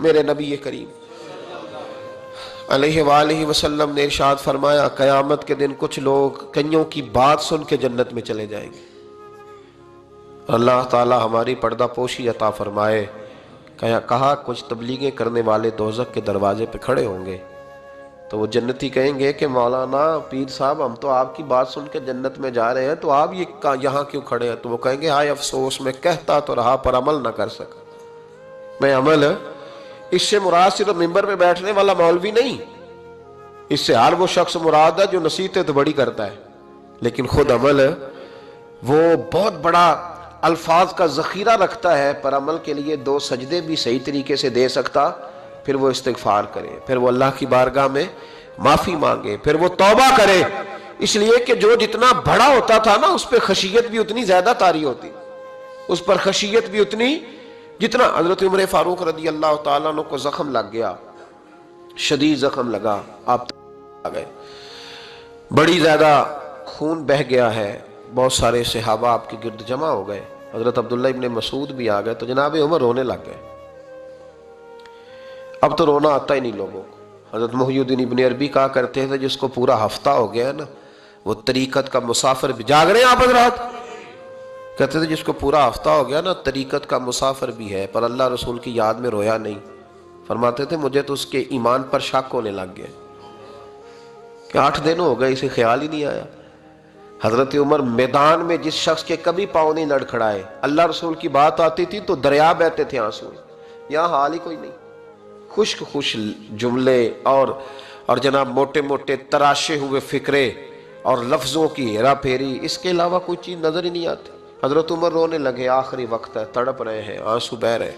میرے نبی کریم علیہ وآلہ وسلم نے ارشاد فرمایا قیامت کے دن کچھ لوگ کئیوں کی بات سن کے جنت میں چلے جائیں گے. اللہ تعالی ہماری پردہ پوشی عطا فرمائے. کہا کچھ تبلیغیں کرنے والے دوزخ کے دروازے پہ کھڑے ہوں گے تو وہ جنتی کہیں گے کہ مولانا پیر صاحب ہم تو آپ کی بات سن کے جنت میں جا رہے ہیں تو آپ یہ یہاں کیوں کھڑے ہیں؟ تو وہ کہیں گے ہائے افسوس میں کہتا تو رہا پر عمل نہ کر سکا. میں عمل اس سے مراد صرف ممبر پہ بیٹھنے والا مولوی نہیں، اس سے ہر وہ شخص مراد ہے جو نصیحتیں تو بڑی کرتا ہے لیکن خود عمل وہ بہت بڑا الفاظ کا ذخیرہ رکھتا ہے پر عمل کے لیے 2 سجدے بھی صحیح طریقے سے دے سکتا. پھر وہ استغفار کرے، پھر وہ اللہ کی بارگاہ میں معافی مانگے، پھر وہ توبہ کرے. اس لیے کہ جو جتنا بڑا ہوتا تھا نا اس پہ خشیت بھی اتنی زیادہ طاری ہوتی، اس پر خشیت بھی اتنی جتنا. حضرت عمر فاروق رضی اللہ تعالیٰ عنہ کو زخم لگ گیا، شدید زخم لگا، آپ آ گئے، بڑی زیادہ خون بہ گیا ہے، بہت سارے صحابہ آپ کے گرد جمع ہو گئے، حضرت عبداللہ ابن مسعود بھی آ گئے تو جناب عمر رونے لگ گئے. اب تو رونا آتا ہی نہیں لوگوں کو. حضرت محی الدین ابن عربی کہا کرتے تھے جس کو پورا ہفتہ ہو گیا نا وہ طریقت کا مسافر بھی. جاگ رہے ہیں آپ حضرات؟ کہتے تھے جس کو پورا ہفتہ ہو گیا نا طریقت کا مسافر بھی ہے پر اللہ رسول کی یاد میں رویا نہیں. فرماتے تھے مجھے تو اس کے ایمان پر شک ہونے لگ گیا کہ 8 دن ہو گئے اسے خیال ہی نہیں آیا. حضرت عمر میدان میں جس شخص کے کبھی پاؤں نہیں لڑکھڑائے اللہ رسول کی بات آتی تھی تو دریا بہتے تھے آنسو. یہاں حال ہی کوئی نہیں، خشک خوش جملے اور جناب موٹے موٹے تراشے ہوئے فکرے اور لفظوں کی ہیرا پھیری، اس کے علاوہ کوئی چیز نظر ہی نہیں آتی. حضرت عمر رونے لگے، آخری وقت ہے، تڑپ رہے ہیں، آنسو بہ رہے.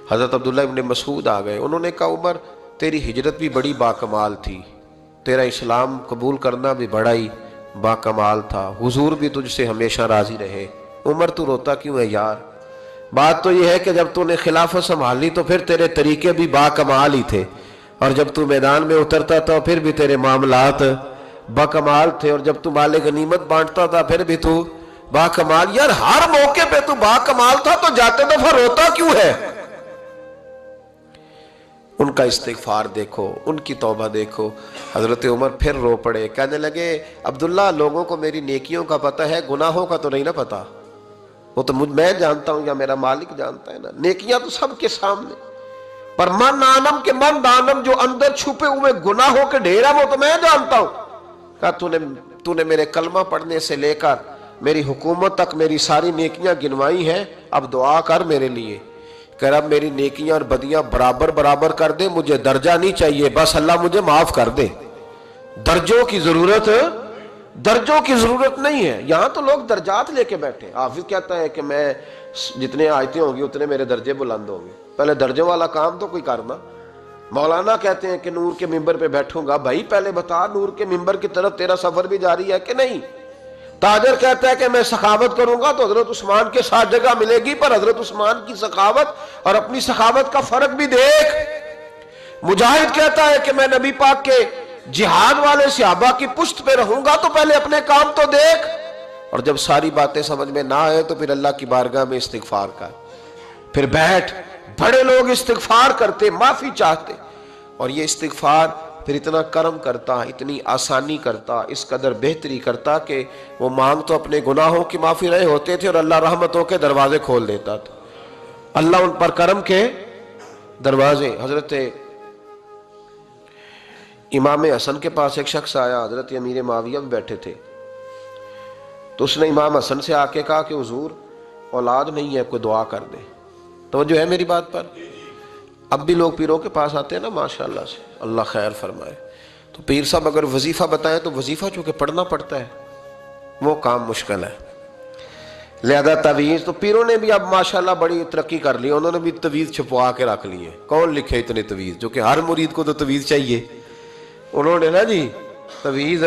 حضرت عبداللہ ابن مسعود آ گئے، انہوں نے کہا عمر تیری ہجرت بھی بڑی باکمال تھی، تیرا اسلام قبول کرنا بھی بڑا ہی باکمال تھا، حضور بھی تجھ سے ہمیشہ راضی رہے. عمر تو روتا کیوں ہے یار؟ بات تو یہ ہے کہ جب تو نے خلافت سنبھالی تو پھر تیرے طریقے بھی باکمال ہی تھے اور جب تو میدان میں اترتا تھا پھر بھی تیرے معاملات باکمال تھے اور جب تو مال غنیمت بانٹتا تھا پھر بھی تو باکمال. یار ہر موقع پہ تو باکمال تھا تو جاتے دفعہ روتا کیوں ہے؟ ان کا استغفار دیکھو، ان کی توبہ دیکھو. حضرت عمر پھر رو پڑے، کہنے لگے عبداللہ لوگوں کو میری نیکیوں کا پتہ ہے، گناہوں کا تو نہیں نا پتہ. وہ تو میں جانتا ہوں یا میرا مالک جانتا ہے نا. نیکیاں تو سب کے سامنے، پر من آنم کے من دانم جو اندر چھپے ہوئے گناہوں کے ڈھیر ہے وہ تو میں جانتا ہوں. کہا تو نے میرے کلمہ پڑھنے سے لے کر میری حکومت تک میری ساری نیکیاں گنوائی ہیں، اب دعا کر میرے لیے کہ رب میری نیکیاں اور بدیاں برابر برابر کر دے، مجھے درجہ نہیں چاہیے، بس اللہ مجھے معاف کر دے. درجوں کی ضرورت نہیں ہے. یہاں تو لوگ درجات لے کے بیٹھے. حافظ کہتا ہے کہ میں جتنے آیتیں ہوں گی اتنے میرے درجے بلند ہوں گے. پہلے درجوں والا کام تو کوئی کرنا. مولانا کہتے ہیں کہ نور کے ممبر پہ بیٹھوں گا. بھائی پہلے بتا نور کے ممبر کی طرف تیرا سفر بھی جاری ہے کہ نہیں؟ تاجر کہتا ہے کہ میں سخاوت کروں گا تو حضرت عثمان کے ساتھ جگہ ملے گی، پر حضرت عثمان کی سخاوت اور اپنی سخاوت کا فرق بھی دیکھ. مجاہد کہتا ہے کہ میں نبی پاک کے جہاد والے صحابہ کی پشت پہ رہوں گا تو پہلے اپنے کام تو دیکھ. اور جب ساری باتیں سمجھ میں نہ آئے تو پھر اللہ کی بارگاہ میں استغفار کر، پھر بیٹھ. بڑے لوگ استغفار کرتے، معافی چاہتے، اور یہ استغفار پھر اتنا کرم کرتا، اتنی آسانی کرتا، اس قدر بہتری کرتا کہ وہ مانگ تو اپنے گناہوں کی معافی رہے ہوتے تھے اور اللہ رحمتوں کے دروازے کھول دیتا تھا. اللہ ان پر کرم کے دروازے. حضرت امام حسن کے پاس ایک شخص آیا، حضرت امیر معاویہ بھی بیٹھے تھے، تو اس نے امام حسن سے آ کے کہا کہ حضور اولاد نہیں ہے، کوئی دعا کر دے. توجہ ہے میری بات پر؟ اب بھی لوگ پیروں کے پاس آتے ہیں نا ماشاءاللہ سے، اللہ خیر فرمائے. تو پیر صاحب اگر وظیفہ بتائیں تو وظیفہ چونکہ پڑھنا پڑتا ہے وہ کام مشکل ہے. لہذا تعویذ تو پیروں نے بھی اب ماشاءاللہ بڑی ترقی کر لی، انہوں نے بھی تعویذ چھپوا کے رکھ لیے. کون لکھے اتنے تعویذ؟ جو کہ ہر مرید کو تو تعویذ چاہیے. انہوں نے نا جی تعویذ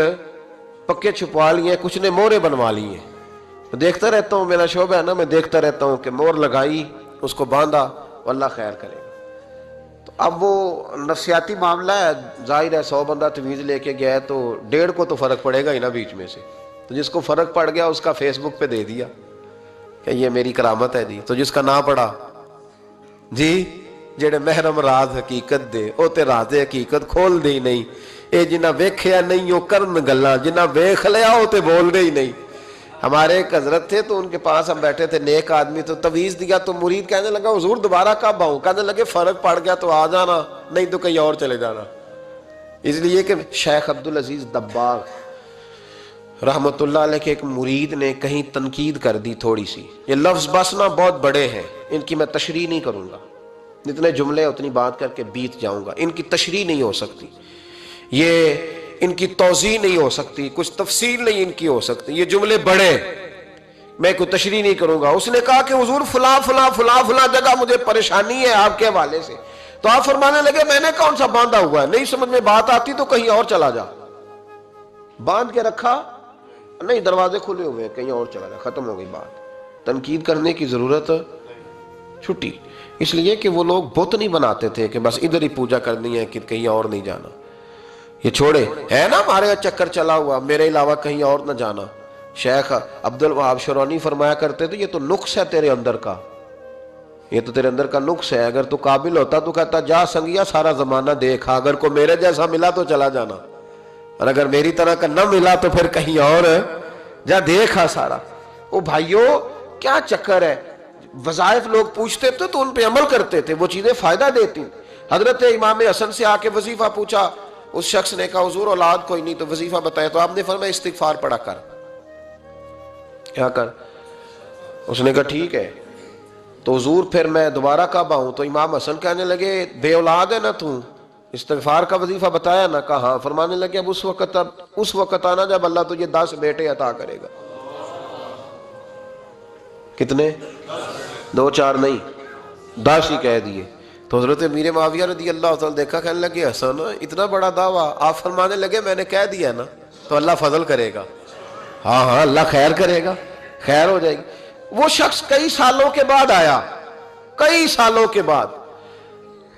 پکے چھپوا لیے، کچھ نے مورے بنوا لی ہیں. دیکھتا رہتا ہوں، میرا شعبہ ہے نا، میں دیکھتا رہتا ہوں کہ مور لگائی، اس کو باندھا، اللہ خیر کرے. تو اب وہ نفسیاتی معاملہ ہے، ظاہر ہے 100 بندہ تعویذ لے کے گیا ہے تو 1.5 کو تو فرق پڑے گا ہی نا بیچ میں سے. تو جس کو فرق پڑ گیا اس کا فیس بک پہ دے دیا کہ یہ میری کرامت ہے جی. تو جس کا نہ پڑا جی جڑے محرم راز حقیقت دے او تے راز حقیقت کھول دے ہی نہیں. اے جنہ ویکھیا نہیں او کرن گلاں، جنہ ویکھ لیا او تے بول دے ہی نہیں. ہمارے ایک حضرت تھے تو ان کے پاس ہم بیٹھے تھے، نیک آدمی، تو تویز دیا تو مرید کہنے لگا حضور دوبارہ کب آؤں؟ کہنے لگے فرق پڑ گیا تو آ جانا، نہیں تو کہیں اور چلے جانا. اس لیے کہ شیخ عبدالعزیز دباغ رحمت اللہ علیہ کے ایک مرید نے کہیں تنقید کر دی تھوڑی سی. یہ لفظ بس نا بہت بڑے ہیں، ان کی میں تشریح نہیں کروں گا، جتنے جملے اتنی بات کر کے بیت جاؤں گا. ان کی تشریح نہیں ہو سکتی، یہ ان کی توضیح نہیں ہو سکتی، کچھ تفصیل نہیں ان کی ہو سکتی، یہ جملے بڑے، میں کوئی تشریح نہیں کروں گا. اس نے کہا کہ حضور فلاں فلاں فلاں فلاں جگہ مجھے پریشانی ہے آپ کے حوالے سے. تو آپ فرمانے لگے میں نے کون سا باندھا ہوا ہے، نہیں سمجھ میں بات آتی تو کہیں اور چلا جا. باندھ کے رکھا نہیں، دروازے کھلے ہوئے کہیں اور چلا جا، ختم ہو گئی بات. تنقید کرنے کی ضرورت چھٹی. اس لیے کہ وہ لوگ بت نہیں بناتے تھے کہ بس ادھر ہی پوجا کرنی ہے کہ کہیں اور نہیں جانا. یہ چھوڑے ہے نا ہمارے چکر چلا ہوا، میرے علاوہ کہیں اور نہ جانا. شیخ عبدالوہاب شرونی فرمایا کرتے تھے یہ تو نقص ہے تیرے اندر کا، یہ تو تیرے اندر کا نقص ہے. اگر تو قابل ہوتا تو کہتا جا سنگیا سارا زمانہ دیکھا، اگر کوئی میرے جیسا ملا تو چلا جانا، اور اگر میری طرح کا نہ ملا تو پھر کہیں اور جا دیکھا سارا. او بھائیو کیا چکر ہے، وظائف لوگ پوچھتے تھے تو ان پہ عمل کرتے تھے، وہ چیزیں فائدہ دیتی. حضرت امام حسن سے آ کے وظیفہ پوچھا، اس شخص نے کہا حضور اولاد کوئی نہیں تو وظیفہ بتائے. تو آپ نے فرمایا استغفار پڑھا کر. کیا کر؟ اس نے کہا ٹھیک ہے. تو حضور پھر میں دوبارہ کب آؤں؟ تو امام حسن کہنے لگے بے اولاد ہے نا تو، استغفار کا وظیفہ بتایا نا؟ کہا ہاں. فرمانے لگے اب اس وقت آنا جب اللہ تجھے 10 بیٹے عطا کرے گا. کتنے؟ 2 4 نہیں، 10 ہی کہہ دیے. تو حضرت امیر معاویہ رضی اللہ تعالیٰ دیکھا، کہنے لگے حسن اتنا بڑا دعویٰ. آپ فرمانے لگے میں نے کہہ دیا نا تو اللہ فضل کرے گا. ہاں ہاں اللہ خیر کرے گا، خیر ہو جائے گی. وہ شخص کئی سالوں کے بعد آیا، کئی سالوں کے بعد.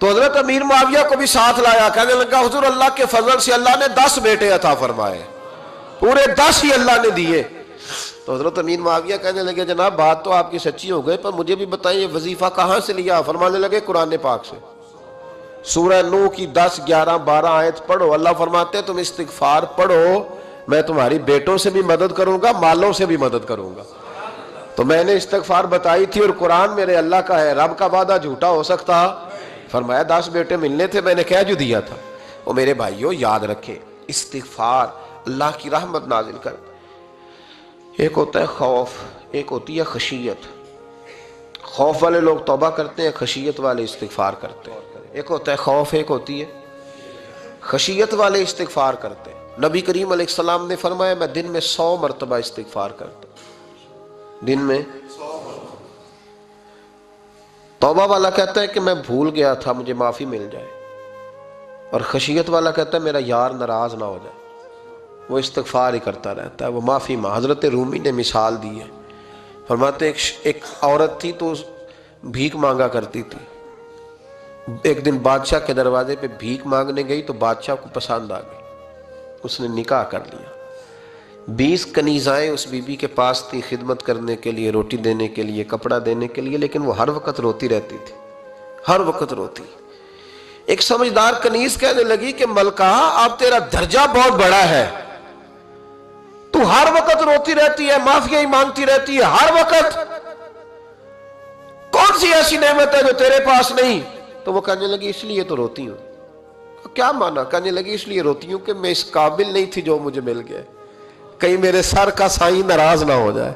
تو حضرت امیر معاویہ کو بھی ساتھ لایا، کہنے لگا حضور اللہ کے فضل سے اللہ نے 10 بیٹے عطا فرمائے، پورے 10 ہی اللہ نے دیے. تو حضرت امیر معاویہ کہنے لگے جناب بات تو آپ کی سچی ہو گئی، پر مجھے بھی بتائیں یہ وظیفہ کہاں سے لیا؟ فرمانے لگے قرآن پاک سے، سورہ نوح کی 10 11 12 آیت پڑھو. اللہ فرماتے ہیں تم استغفار پڑھو، میں تمہاری بیٹوں سے بھی مدد کروں گا، مالوں سے بھی مدد کروں گا. تو میں نے استغفار بتائی تھی اور قرآن میرے اللہ کا ہے، رب کا وعدہ جھوٹا ہو سکتا؟ فرمایا 10 بیٹے ملنے تھے، میں نے کہہ جو دیا تھا. وہ میرے بھائیوں یاد رکھے استغفار اللہ کی رحمت نازل کر. ایک ہوتا ہے خوف، ایک ہوتی ہے خشیت. خوف والے لوگ توبہ کرتے ہیں، خشیت والے استغفار کرتے ہیں. ایک ہوتا ہے خوف، ایک ہوتی ہے خشیت والے استغفار کرتے ہیں. نبی کریم علیہ السلام نے فرمایا میں دن میں 100 مرتبہ استغفار کرتا ہوں، دن میں. توبہ والا کہتا ہے کہ میں بھول گیا تھا مجھے معافی مل جائے، اور خشیت والا کہتا ہے میرا یار ناراض نہ ہو جائے، وہ استغفار ہی کرتا رہتا ہے، وہ معافی حضرت رومی نے مثال دی ہے. فرماتے ایک عورت تھی تو بھیک مانگا کرتی تھی. ایک دن بادشاہ کے دروازے پہ بھیک مانگنے گئی تو بادشاہ کو پسند آ گئی، اس نے نکاح کر لیا. 20 کنیزائیں اس بی بی کے پاس تھی خدمت کرنے کے لیے، روٹی دینے کے لیے، کپڑا دینے کے لیے، لیکن وہ ہر وقت روتی رہتی تھی، ہر وقت روتی. ایک سمجھدار کنیز کہنے لگی کہ ملکہ اب تیرا درجہ بہت بڑا ہے، تو ہر وقت روتی رہتی ہے، معافیاں ہی مانگتی رہتی ہے ہر وقت، کون سی ایسی نعمت ہے جو تیرے پاس نہیں؟ تو وہ کہنے لگی اس لیے تو روتی ہوں. کیا مانا؟ کہنے لگی اس لیے روتی ہوں کہ میں اس قابل نہیں تھی جو مجھے مل گیا، کہیں میرے سر کا سائیں ناراض نہ ہو جائے،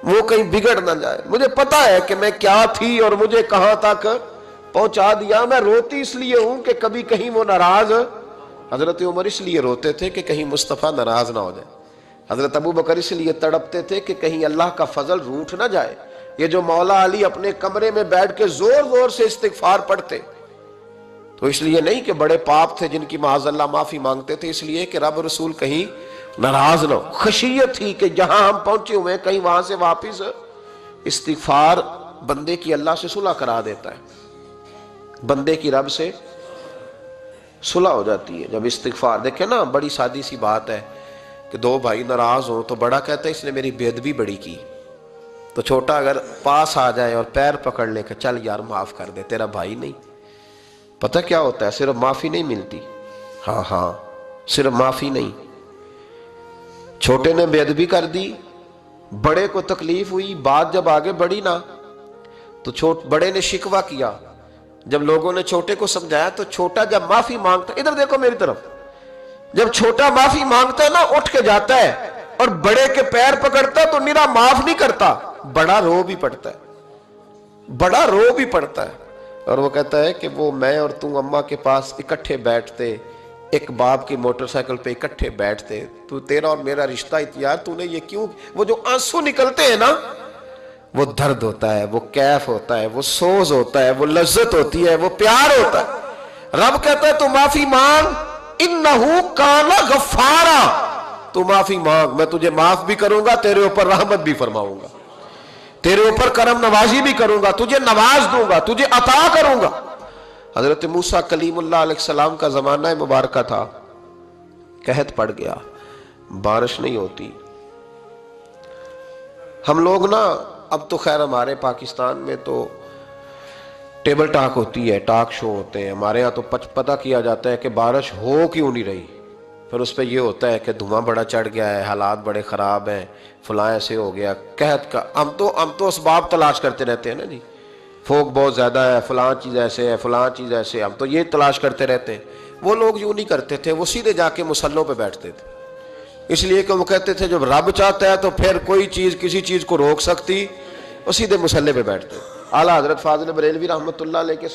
وہ کہیں بگڑ نہ جائے. مجھے پتا ہے کہ میں کیا تھی اور مجھے کہاں تک پہنچا دیا. میں روتی اس لیے ہوں کہ کبھی کہیں وہ ناراض. حضرت عمر اس لیے روتے تھے کہ کہیں مصطفیٰ ناراض نہ ہو جائے. حضرت ابو بکر اس لیے تڑپتے تھے کہ کہیں اللہ کا فضل روٹھ نہ جائے. یہ جو مولا علی اپنے کمرے میں بیٹھ کے زور زور سے استغفار پڑھتے تو اس لیے نہیں کہ بڑے پاپ تھے جن کی معاذ اللہ معافی مانگتے تھے، اس لیے کہ رب رسول کہیں ناراض نہ ہو. خشیت تھی کہ جہاں ہم پہنچے ہوئے کہیں وہاں سے واپس. استغفار بندے کی اللہ سے صلح کرا دیتا ہے، بندے کی رب سے صلح ہو جاتی ہے جب استغفار. دیکھیں نا بڑی سادی سی بات ہے کہ 2 بھائی ناراض ہوں تو بڑا کہتا ہے اس نے میری بے ادبی بڑی کی، تو چھوٹا اگر پاس آ جائے اور پیر پکڑ لے کہ چل یار معاف کر دے، تیرا بھائی نہیں. پتہ کیا ہوتا ہے؟ صرف معافی نہیں ملتی، ہاں صرف معافی نہیں، چھوٹے نے بے ادبی کر دی، بڑے کو تکلیف ہوئی، بات جب آگے بڑھی نا تو بڑے نے شکوہ کیا، جب لوگوں نے چھوٹے کو سمجھایا تو چھوٹا جب معافی مانگتا، ادھر دیکھو میری طرف، جب چھوٹا معافی مانگتا ہے نا اٹھ کے جاتا ہے اور بڑے کے پیر پکڑتا ہے تو میرا معاف نہیں کرتا، بڑا رو بھی پڑتا ہے، بڑا رو بھی پڑتا ہے، اور وہ کہتا ہے کہ وہ میں اور تم اماں کے پاس اکٹھے بیٹھتے، ایک باپ کی موٹر سائیکل پہ اکٹھے بیٹھتے، تو تیرا اور میرا رشتہ اتیار تو نے یہ کیوں، وہ جو آنسو نکلتے ہیں نا وہ درد ہوتا ہے، وہ کیف ہوتا ہے، وہ سوز ہوتا ہے، وہ لذت ہوتی ہے، وہ پیار ہوتا ہے۔ رب کہتا ہے تو معافی مانگ، انہو کان غفارا، تو معافی مانگ، میں تجھے معاف بھی کروں گا، تیرے اوپر رحمت بھی فرماؤں گا، تیرے اوپر کرم نوازی بھی کروں گا، تجھے نواز دوں گا، تجھے عطا کروں گا۔ حضرت موسیٰ کلیم اللہ علیہ السلام کا زمانہ مبارکہ تھا، قحط پڑ گیا، بارش نہیں ہوتی۔ ہم لوگ نا اب تو خیر ہمارے پاکستان میں تو ٹیبل ٹاک ہوتی ہے، ٹاک شو ہوتے ہیں، ہمارے ہاں تو پتہ کیا جاتا ہے کہ بارش ہو کیوں نہیں رہی، پھر اس پہ یہ ہوتا ہے کہ دھواں بڑا چڑھ گیا ہے، حالات بڑے خراب ہیں، فلاں ایسے ہو گیا، قحط کا ہم تو اسباب تلاش کرتے رہتے ہیں نا جی، فوق بہت زیادہ ہے، فلاں چیز ایسے ہے، فلاں چیز ایسے ہے، ہم تو یہ تلاش کرتے رہتے ہیں۔ وہ لوگ یوں نہیں کرتے تھے، وہ سیدھے جا کے مصلوں پہ بیٹھتے تھے، اس لیے کہ وہ کہتے تھے جب رب چاہتا ہے تو پھر کوئی چیز کسی چیز کو روک سکتی، وہ سیدھے مصلے پہ بیٹھتے۔ اعلیٰ حضرت فاضل بریلوی رحمۃ اللہ علیہ کے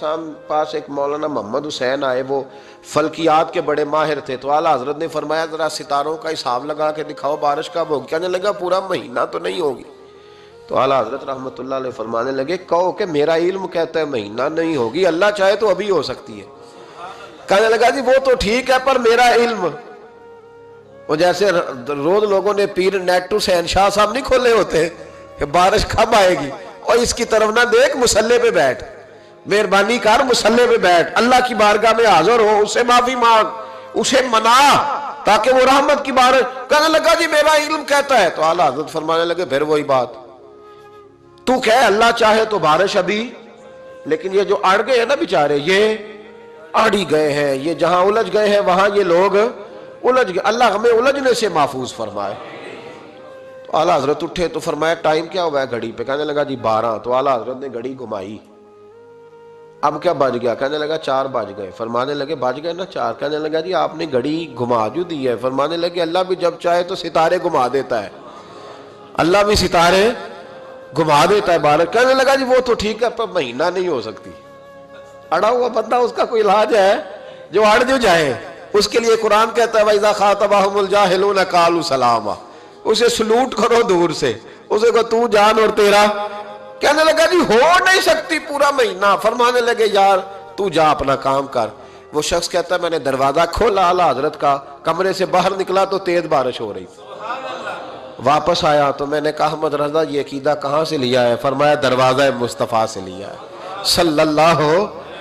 پاس ایک مولانا محمد حسین آئے، وہ فلکیات کے بڑے ماہر تھے، تو اعلیٰ حضرت نے فرمایا ذرا ستاروں کا حساب لگا کے دکھاؤ بارش کب ہوگی، کہنے لگا پورا مہینہ تو نہیں ہوگی، تو اعلیٰ حضرت رحمۃ اللہ علیہ فرمانے لگے کہو کہ میرا علم کہتا ہے مہینہ نہیں ہوگی، اللہ چاہے تو ابھی ہو سکتی ہے۔ کہنے لگا جی وہ تو ٹھیک ہے پر میرا علم، وہ جیسے روز لوگوں نے پیر نیٹو سے شاہ صاحب نہیں کھولے ہوتے کہ بارش کب آئے گی، اور اس کی طرف نہ دیکھ، مصلے پہ بیٹھ، مہربانی کر مصلے پہ بیٹھ، اللہ کی بارگاہ میں حاضر ہو، اسے معافی مانگ، اسے منا تاکہ وہ رحمت کی بارش۔ کہنے لگا جی میرا علم کہتا ہے، تو اعلیٰ حضرت فرمانے لگے پھر وہی بات، تو کہے اللہ چاہے تو بارش ابھی، لیکن یہ جو اڑ گئے ہیں نا بیچارے، یہ اڑ ہی گئے ہیں، یہ جہاں الجھ گئے ہیں وہاں یہ لوگ الجھ گئے، اللہ ہمیں الجھنے سے محفوظ فرمائے۔ تو اعلیٰ حضرت اٹھے تو فرمایا ٹائم کیا ہوا ہے گھڑی پہ، کہنے لگا جی 12، تو اعلیٰ حضرت نے گھڑی گھمائی، اب کیا بج گیا، کہنے لگا 4 بج گئے، فرمانے لگے بج گئے نا 4، کہنے لگا جی آپ نے گھڑی گھما جو دی ہے، فرمانے لگے اللہ بھی جب چاہے تو ستارے گھما دیتا ہے، اللہ بھی ستارے گھما دیتا ہے بارش۔ کہنے لگا جی وہ تو ٹھیک ہے پر مہینہ نہیں ہو سکتی، اڑا ہوا بندہ اس کا کوئی علاج ہے جو اڑ جو جائے، اس کے لیے قرآن کہتا ہے وَإِذَا خَاطَبَهُمُ الْجَاهِلُونَ قَالُوا سَلَامًا، اسے سلوٹ کرو دور سے، اسے کو تو جان اور تیرا۔ کہنے لگا جی ہو نہیں سکتی پورا مہینہ، فرمانے لگے یار تو جا اپنا کام کر۔ وہ شخص کہتا ہے میں نے دروازہ کھولا اعلیٰ حضرت کا، کمرے سے باہر نکلا تو تیز بارش ہو رہی، واپس آیا تو میں نے کہا احمد رضا یہ عقیدہ کہاں سے لیا ہے، فرمایا دروازہ مصطفیٰ سے لیا ہے صلی اللہ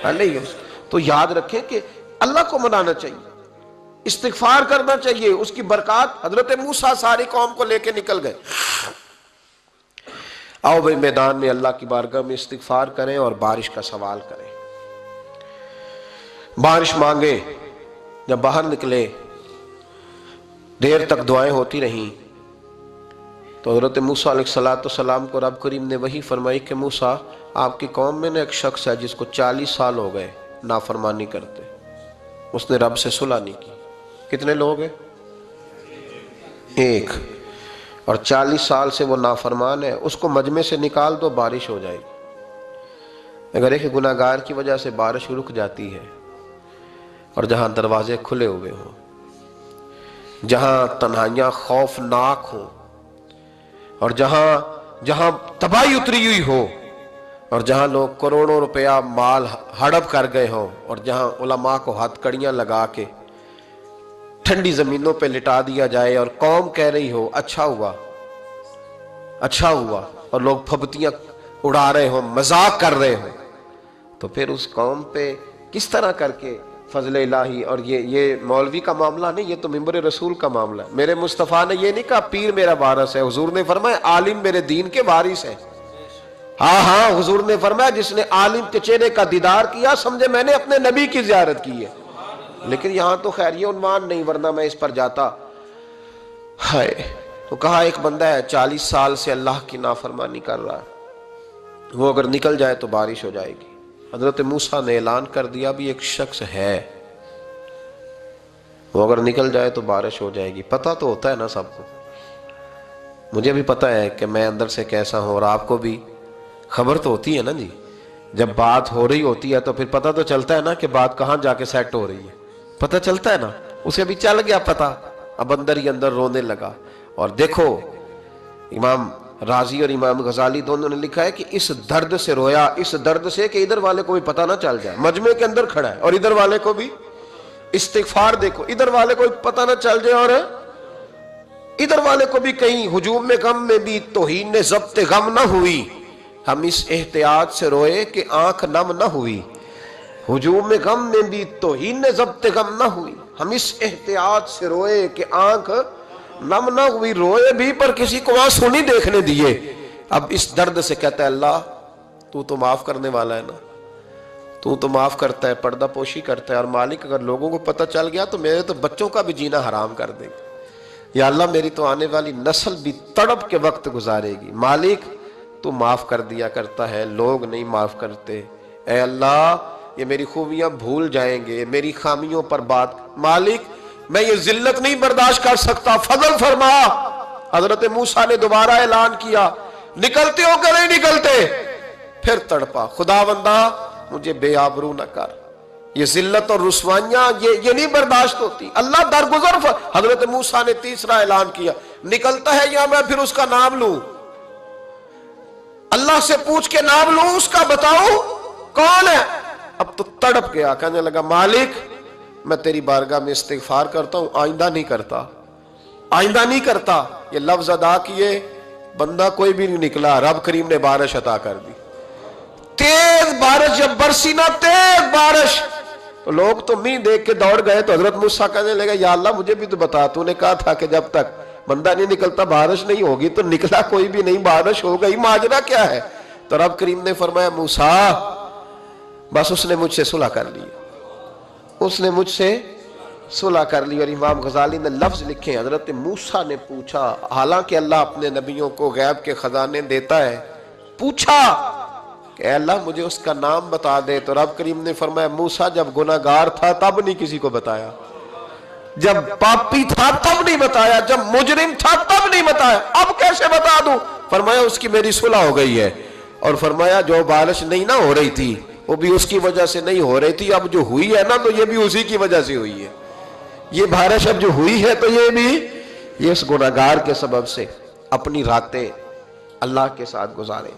علیہ وسلم۔ تو یاد رکھیں کہ اللہ کو منانا چاہیے، استغفار کرنا چاہیے، اس کی برکات۔ حضرت موسیٰ ساری قوم کو لے کے نکل گئے، آؤ بھائی میدان میں اللہ کی بارگاہ میں استغفار کریں اور بارش کا سوال کریں، بارش مانگے۔ جب باہر نکلے دیر تک دعائیں ہوتی رہیں تو حضرت موسیٰ علیہ السلام کو رب کریم نے وحی فرمائی کہ موسیٰ آپ کی قوم میں نے ایک شخص ہے جس کو 40 سال ہو گئے نافرمانی کرتے، اس نے رب سے صلح نہیں کی۔ کتنے لوگ ہیں؟ ایک، اور 40 سال سے وہ نافرمان ہے، اس کو مجمع سے نکال دو بارش ہو جائے گی۔ اگر ایک گناہگار کی وجہ سے بارش رک جاتی ہے اور جہاں دروازے کھلے ہوئے ہوں، جہاں تنہائیاں خوفناک ہوں، اور جہاں تباہی اتری ہوئی ہو، اور جہاں لوگ کروڑوں روپیہ مال ہڑپ کر گئے ہوں، اور جہاں علماء کو ہاتھ کڑیاں لگا کے ٹھنڈی زمینوں پہ لٹا دیا جائے اور قوم کہہ رہی ہو اچھا ہوا اچھا ہوا، اور لوگ پھبتیاں اڑا رہے ہوں، مذاق کر رہے ہوں، تو پھر اس قوم پہ کس طرح کر کے فضل الہی۔ اور یہ مولوی کا معاملہ نہیں، یہ تو منبر رسول کا معاملہ ہے۔ میرے مصطفیٰ نے یہ نہیں کہا پیر میرا وارث ہے، حضور نے فرمایا عالم میرے دین کے وارث ہے، ہاں ہاں حضور نے فرمایا جس نے عالم کے چہرے کا دیدار کیا سمجھے میں نے اپنے نبی کی زیارت کی ہے. لیکن یہاں تو خیر یہ عنوان نہیں ورنہ میں اس پر جاتا. ہائے تو کہا ایک بندہ ہے 40 سال سے اللہ کی نافرمانی کر رہا ہے، وہ اگر نکل جائے تو بارش ہو جائے گی. حضرت موسیٰ نے اعلان کر دیا بھی ایک شخص ہے وہ اگر نکل جائے تو بارش ہو جائے گی. پتہ تو ہوتا ہے نا سب کو، مجھے بھی پتہ ہے کہ میں اندر سے کیسا ہوں اور آپ کو بھی خبر تو ہوتی ہے نا جی. جب بات ہو رہی ہوتی ہے تو پھر پتہ تو چلتا ہے نا کہ بات کہاں جا کے سیٹ ہو رہی ہے. پتہ چلتا ہے نا، اسے بھی چل گیا پتہ، اب اندر ہی اندر رونے لگا. اور دیکھو امام رازی اور امام غزالی دونوں نے لکھا ہے کہ اس درد سے رویا، اس درد سے کہ ادھر والے کو بھی پتہ نہ چل جائے، مجمع کے اندر کھڑا ہے اور ادھر والے کو بھی استغفار دیکھو، ادھر والے کو بھی پتہ نہ چل جائے اور ادھر والے کو بھی کہیں ہجوم میں غم میں بھی توہین نے ضبط غم نہ ہوئی. ہم اس احتیاط سے روئے کہ آنکھ نم نہ ہوئی. ہجوم میں غم میں بھی توہین نے ضبط غم نہ ہوئی. ہم اس احتیاط سے روئے کہ آنکھ نم نہ ہوئی. روئے بھی پر کسی کو آنسو نہیں دیکھنے دیے. اب اس درد سے کہتا ہے اللہ تو معاف کرنے والا ہے نا، تو معاف کرتا ہے، پردہ پوشی کرتا ہے. اور مالک اگر لوگوں کو پتہ چل گیا تو میرے تو بچوں کا بھی جینا حرام کر دے گا. یا اللہ میری تو آنے والی نسل بھی تڑپ کے وقت گزارے گی. مالک تو معاف کر دیا کرتا ہے، لوگ نہیں معاف کرتے. اے اللہ یہ میری خوبیاں بھول جائیں گے، میری خامیوں پر بات. مالک میں یہ ذلت نہیں برداشت کر سکتا، فضل فرما. حضرت موسیٰ نے دوبارہ اعلان کیا نکلتے ہو کہ نہیں نکلتے؟ پھر تڑپا خداوندا مجھے بے آبرو نہ کر. یہ ذلت اور رسوائیاں یہ نہیں برداشت ہوتی. اللہ درگزر. حضرت موسیٰ نے تیسرا اعلان کیا نکلتا ہے یا میں پھر اس کا نام لوں؟ اللہ سے پوچھ کے نام لوں اس کا، بتاؤ کون ہے؟ اب تو تڑپ گیا، کہنے لگا مالک میں تیری بارگاہ میں استغفار کرتا ہوں، آئندہ نہیں کرتا، آئندہ نہیں کرتا. یہ لفظ ادا کیے بندہ کوئی بھی نہیں نکلا. رب کریم نے بارش عطا کر دی. تیز بارش جب برسی نا، تیز بارش، تو لوگ تو می دیکھ کے دوڑ گئے. تو حضرت موسیٰ کہنے لگا یا اللہ مجھے بھی تو بتا، تو نے کہا تھا کہ جب تک بندہ نہیں نکلتا بارش نہیں ہوگی. تو نکلا کوئی بھی نہیں، بارش ہو گئی، ماجرا کیا ہے؟ تو رب کریم نے فرمایا موسیٰ بس اس نے مجھ سے صلح کر لی، اس نے مجھ سے صلح کر لی. اور امام غزالی نے لفظ لکھے حضرت موسیٰ نے پوچھا، حالانکہ اللہ اپنے نبیوں کو غیب کے خزانے دیتا ہے، پوچھا کہ اے اللہ مجھے اس کا نام بتا دے. تو رب کریم نے فرمایا موسیٰ جب گناہگار تھا تب نہیں کسی کو بتایا، جب پاپی تھا تب نہیں بتایا، جب مجرم تھا تب نہیں بتایا، اب کیسے بتا دوں؟ فرمایا اس کی میری صلح ہو گئی ہے. اور فرمایا جو بارش نہیں نہ ہو رہی تھی وہ بھی اس کی وجہ سے نہیں ہو رہی تھی، اب جو ہوئی ہے نا تو یہ بھی اسی کی وجہ سے ہوئی ہے. یہ بارش اب جو ہوئی ہے تو یہ بھی یہ اس گناہگار کے سبب سے. اپنی راتیں اللہ کے ساتھ گزاریں.